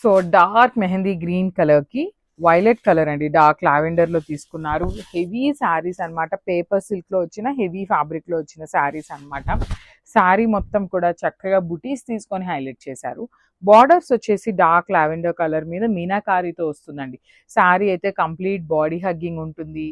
So dark mehndi green colour కి violet colour అండి, dark lavender లో తీసుకున్నారు. హెవీ శారీస్ అన్నమాట, పేపర్ సిల్క్ లో వచ్చిన హెవీ ఫ్యాబ్రిక్ లో వచ్చిన శారీస్ అన్నమాట. శారీ మొత్తం కూడా చక్కగా బుటీస్ తీసుకొని హైలైట్ చేశారు. బార్డర్స్ వచ్చేసి డార్క్ లావెండర్ కలర్ మీద మీనాకారితో వస్తుందండి. శారీ అయితే కంప్లీట్ బాడీ హగ్గింగ్ ఉంటుంది,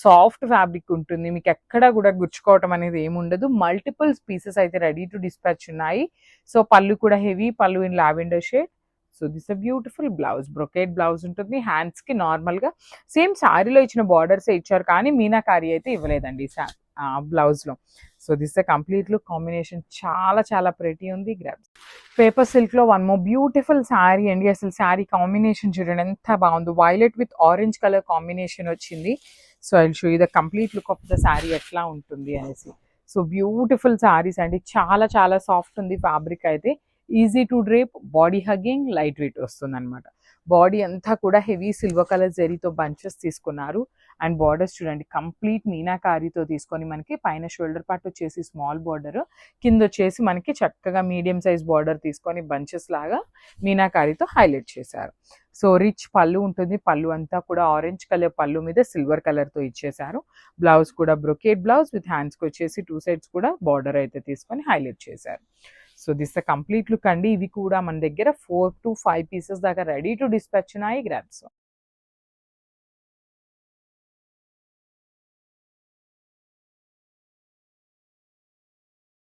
సాఫ్ట్ ఫ్యాబ్రిక్ ఉంటుంది, మీకు ఎక్కడ కూడా గుచ్చుకోవటం అనేది ఏమి ఉండదు. మల్టిపుల్ పీసెస్ అయితే రెడీ టు డిస్పాచ్ ఉన్నాయి. సో పళ్ళు కూడా హెవీ పళ్ళు in lavender shade. So this a beautiful blouse, brocade blouse ఉంటుంది. హ్యాండ్స్ కి నార్మల్ గా సేమ్ శారీలో ఇచ్చిన బార్డర్స్ ఇచ్చారు, కానీ మీనాకారి అయితే ఇవ్వలేదండి బ్లౌజ్ లో. So this a complete look combination చాలా చాలా ప్రెటీ ఉంది. గ్రాబ్స్ పేపర్ సిల్క్ లో వన్ మోర్ బ్యూటిఫుల్ శారీ అండి. అసలు శారీ కాంబినేషన్ చూడండి ఎంత బాగుంది, violet with orange colour combination వచ్చింది. So I will show you the complete look of the sari ఎట్లా ఉంటుంది అనేసి. సో బ్యూటిఫుల్ శారీస్ అండి, చాలా చాలా సాఫ్ట్ ఉంది ఫ్యాబ్రిక్ అయితే. Easy to drape, body hugging, light weight వస్తుంది అనమాట. బాడీ అంతా కూడా హెవీ సిల్వర్ కలర్ జరీతో బంచెస్ తీసుకున్నారు. అండ్ బార్డర్స్ చూడండి కంప్లీట్ మీనాకారితో తీసుకొని మనకి పైన షోల్డర్ పార్ట్ వచ్చేసి స్మాల్ బార్డర్, కింద వచ్చేసి మనకి చక్కగా మీడియం సైజ్ బార్డర్ తీసుకొని బంచెస్ లాగా మీనాకారితో హైలైట్ చేశారు. సో రిచ్ పళ్ళు ఉంటుంది, పళ్ళు అంతా కూడా ఆరెంజ్ కలర్ పళ్ళు మీద సిల్వర్ కలర్తో ఇచ్చేశారు. బ్లౌజ్ కూడా బ్రొకేట్ బ్లౌజ్ విత్ హ్యాండ్స్కి వచ్చేసి టూ సైడ్స్ కూడా బార్డర్ అయితే తీసుకొని హైలైట్ చేశారు. So this the complete look అండి. ఇవి కూడా మన దగ్గర 4 to 5 పీసెస్ దాకా రెడీ టు డిస్పాచ్ ఉన్నాయి. గ్రాబ్స్.